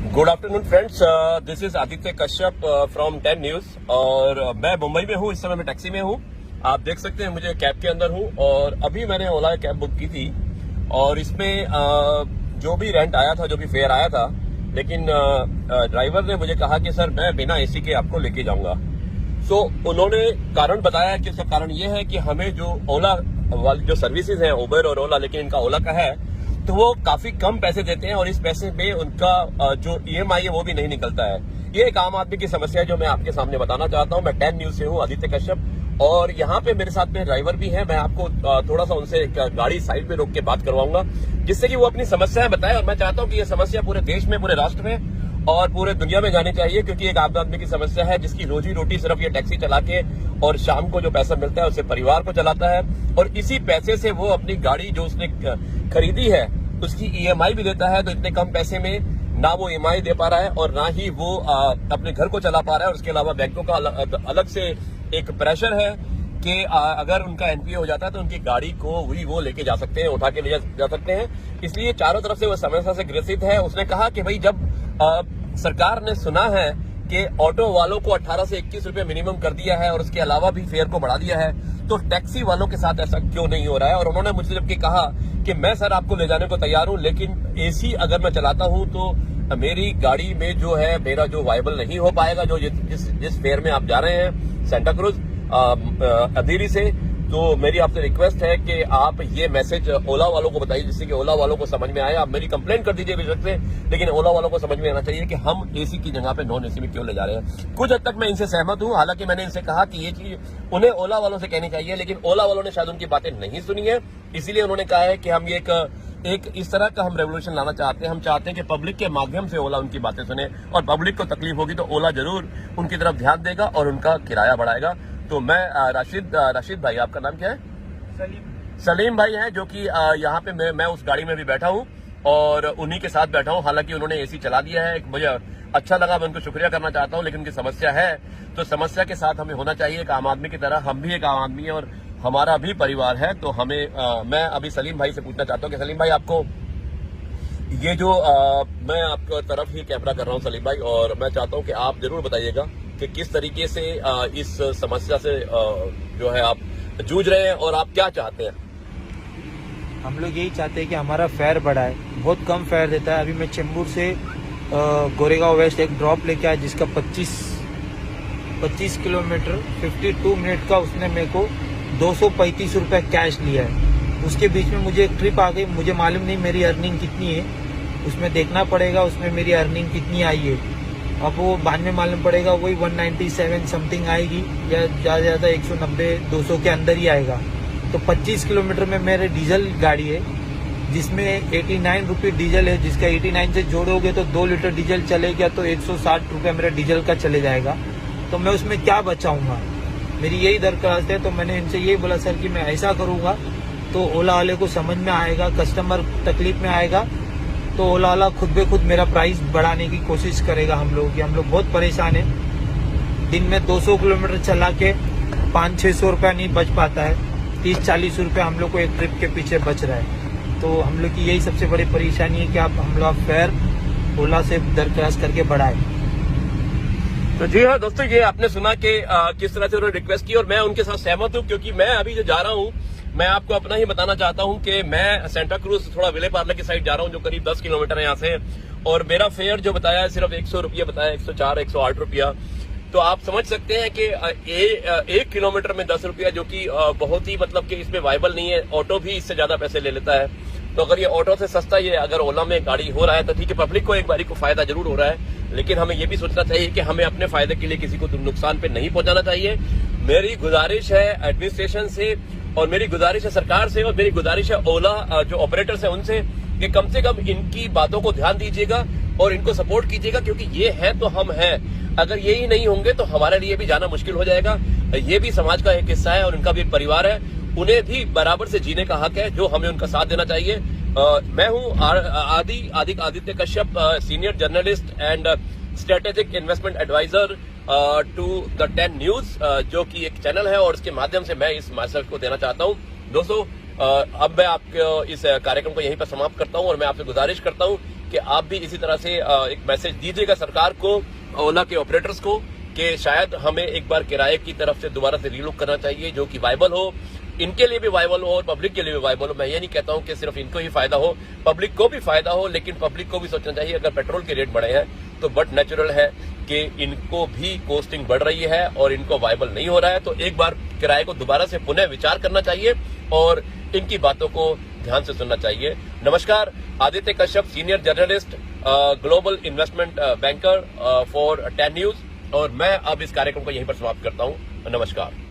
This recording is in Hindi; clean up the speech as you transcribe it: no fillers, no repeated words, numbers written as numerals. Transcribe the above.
Good afternoon friends, this is Aditya Kashyap from 10 news. और मैं मुंबई में हूँ, इस समय मैं टैक्सी में हूँ। आप देख सकते हैं मुझे कैब के अंदर हूँ और अभी मैंने ओला कैब बुक की थी और इसमें जो भी रेंट आया था, जो भी फेयर आया था, लेकिन ड्राइवर ने मुझे कहा कि सर मैं बिना एसी के आपको लेके जाऊंगा। सो उन्होंने कारण बताया कि उसका कारण ये है कि हमें जो ओला वाली जो सर्विसेज हैं, उबर और ओला, लेकिन इनका ओला का है तो वो काफी कम पैसे देते हैं और इस पैसे पे उनका जो ईएमआई है वो भी नहीं निकलता है। ये एक आम आदमी की समस्या है जो मैं आपके सामने बताना चाहता हूँ। मैं 10 न्यूज से हूँ, आदित्य कश्यप, और यहाँ पे मेरे साथ में ड्राइवर भी हैं। मैं आपको थोड़ा सा उनसे गाड़ी साइड पे रोक के बात करवाऊंगा जिससे कि वो अपनी समस्याएं बताएं। और मैं चाहता हूँ कि ये समस्या पूरे देश में, पूरे राष्ट्र में और पूरे दुनिया में जानी चाहिए, क्योंकि एक आम आदमी की समस्या है जिसकी रोजी रोटी सिर्फ ये टैक्सी चला के और शाम को जो पैसा मिलता है उससे परिवार को चलाता है और इसी पैसे से वो अपनी गाड़ी जो उसने खरीदी है उसकी ईएमआई भी देता है। तो इतने कम पैसे में ना वो ईएमआई दे पा रहा है और ना ही वो अपने घर को चला पा रहा है। और उसके अलावा बैंकों का अलग से एक प्रेशर है कि अगर उनका एनपीए हो जाता है तो उनकी गाड़ी को वो लेके जा सकते हैं, उठा के ले जा सकते हैं। इसलिए चारों तरफ से वो समस्या से ग्रसित है। उसने कहा कि भाई जब सरकार ने सुना है कि ऑटो वालों को 18 से 21 रुपए मिनिमम कर दिया है और उसके अलावा भी फेयर को बढ़ा दिया है, तो टैक्सी वालों के साथ ऐसा क्यों नहीं हो रहा है। और उन्होंने मुझसे जबकि कहा कि मैं सर आपको ले जाने को तैयार हूं, लेकिन एसी अगर मैं चलाता हूं तो मेरी गाड़ी में जो है मेरा जो वायबल नहीं हो पाएगा। जो जिस फेयर में आप जा रहे हैं सेंटा क्रूज अधीरी से, तो मेरी आपसे रिक्वेस्ट है कि आप ये मैसेज ओला वालों को बताइए जिससे कि ओला वालों को समझ में आए। आप मेरी कंप्लेंट कर दीजिए बेशक से, लेकिन ओला वालों को समझ में आना चाहिए कि हम एसी की जगह पे नॉन एसी में क्यों ले जा रहे हैं। कुछ हद तक मैं इनसे सहमत हूं, हालांकि मैंने इनसे कहा कि ये चीज उन्हें ओला वालों से कहनी चाहिए, लेकिन ओला वालों ने शायद उनकी बातें नहीं सुनी है। इसीलिए उन्होंने कहा है कि हम ये एक इस तरह का हम रेवोल्यूशन लाना चाहते हैं। हम चाहते हैं कि पब्लिक के माध्यम से ओला उनकी बातें सुने और पब्लिक को तकलीफ होगी तो ओला जरूर उनकी तरफ ध्यान देगा और उनका किराया बढ़ाएगा। तो मैं राशिद भाई, आपका नाम क्या है? सलीम भाई हैं, जो कि यहाँ पे मैं उस गाड़ी में भी बैठा हूँ और उन्हीं के साथ बैठा हूँ। हालांकि उन्होंने एसी चला दिया है, मुझे अच्छा लगा, मैं उनको शुक्रिया करना चाहता हूँ। लेकिन उनकी समस्या है तो समस्या के साथ हमें होना चाहिए एक आम आदमी की तरह। हम भी एक आम आदमी है और हमारा भी परिवार है। तो हमें मैं अभी सलीम भाई से पूछना चाहता हूँ कि सलीम भाई, आपको ये जो मैं आपकी तरफ ही कैमरा कर रहा हूँ सलीम भाई, और मैं चाहता हूँ कि आप जरूर बताइएगा कि किस तरीके से इस समस्या से जो है आप जूझ रहे हैं और आप क्या चाहते हैं। हम लोग यही चाहते हैं कि हमारा फेयर बढ़ाए, बहुत कम फेयर देता है। अभी मैं चेंबूर से गोरेगांव वेस्ट एक ड्रॉप लेके आया जिसका 25 किलोमीटर 52 मिनट का, उसने मेरे को 235 रुपये कैश लिया है। उसके बीच में मुझे एक ट्रिप आ गई, मुझे मालूम नहीं मेरी अर्निंग कितनी है, उसमें देखना पड़ेगा उसमें मेरी अर्निंग कितनी आई है। अब वो बाद में मालूम पड़ेगा, वही 197 समथिंग आएगी या ज़्यादा से ज़्यादा 190-200 के अंदर ही आएगा। तो 25 किलोमीटर में मेरे डीजल गाड़ी है जिसमें 89 रुपये डीजल है, जिसका 89 से जोड़ोगे तो 2 लीटर डीजल चलेगा तो 160 रुपये मेरा डीजल का चले जाएगा। तो मैं उसमें क्या बचाऊंगा, मेरी यही दरख्वास्त है। तो मैंने इनसे यही बोला सर कि मैं ऐसा करूंगा तो ओला वाले को समझ में आएगा, कस्टमर तकलीफ में आएगा तो ओला वाला खुद ब खुद मेरा प्राइस बढ़ाने की कोशिश करेगा। हम लोग बहुत परेशान हैं, दिन में 200 किलोमीटर चला के 500-600 रुपया नहीं बच पाता है, 30-40 रुपये हम लोग को एक ट्रिप के पीछे बच रहा है। तो हम लोग की यही सबसे बड़ी परेशानी है कि आप हम लोग फेयर ओला से दरख्वास्त करके बढ़ाए। तो जी हाँ दोस्तों, ये आपने सुना कि किस तरह से उन्होंने रिक्वेस्ट की और मैं उनके साथ सहमत हूँ, क्योंकि मैं अभी जो जा रहा हूँ मैं आपको अपना ही बताना चाहता हूं कि मैं सेंटा क्रूज थोड़ा विले पार्ले की साइड जा रहा हूं, जो करीब 10 किलोमीटर है यहाँ से, और मेरा फेयर जो बताया है सिर्फ 100 रुपया बताया, 104-108 रुपया। तो आप समझ सकते हैं कि 1 किलोमीटर में 10 रुपया, जो कि बहुत ही मतलब कि इसमें वायबल नहीं है। ऑटो भी इससे ज्यादा पैसे ले लेता है। तो अगर ये ऑटो से सस्ता ये अगर ओला में गाड़ी हो रहा है तो ठीक है, पब्लिक को एक बारी को फायदा जरूर हो रहा है, लेकिन हमें ये भी सोचना चाहिए कि हमें अपने फायदे के लिए किसी को नुकसान पे नहीं पहुंचाना चाहिए। मेरी गुजारिश है एडमिनिस्ट्रेशन से और मेरी गुजारिश है सरकार से और मेरी गुजारिश है ओला जो ऑपरेटर्स है उनसे कि कम से कम इनकी बातों को ध्यान दीजिएगा और इनको सपोर्ट कीजिएगा, क्योंकि ये है तो हम हैं। अगर ये ही नहीं होंगे तो हमारे लिए भी जाना मुश्किल हो जाएगा। ये भी समाज का एक हिस्सा है और उनका भी एक परिवार है, उन्हें भी बराबर से जीने का हक है, जो हमें उनका साथ देना चाहिए। मैं हूं Aditya Kashyap, senior journalist and strategic investment advisor to the 10 news, जो कि एक चैनल है और उसके माध्यम से मैं इस मैसेज को देना चाहता हूं। दोस्तों अब मैं आपके इस कार्यक्रम को यहीं पर समाप्त करता हूं और मैं आपसे गुजारिश करता हूं कि आप भी इसी तरह से एक मैसेज दीजिएगा सरकार को, ओला के ऑपरेटर्स को, कि शायद हमें एक बार किराए की तरफ से दोबारा से रीलुक करना चाहिए, जो कि वायबल हो, इनके लिए भी वायबल हो और पब्लिक के लिए भी वायबल हो। मैं ये नहीं कहता हूं कि सिर्फ इनको ही फायदा हो, पब्लिक को भी फायदा हो, लेकिन पब्लिक को भी सोचना चाहिए अगर पेट्रोल के रेट बढ़े हैं तो बट नेचुरल है कि इनको भी कॉस्टिंग बढ़ रही है और इनको वायबल नहीं हो रहा है। तो एक बार किराए को दोबारा से पुनः विचार करना चाहिए और इनकी बातों को ध्यान से सुनना चाहिए। नमस्कार, Aditya Kashyap, senior journalist, global investment banker for 10 news, और मैं अब इस कार्यक्रम को यहीं पर समाप्त करता हूं। नमस्कार।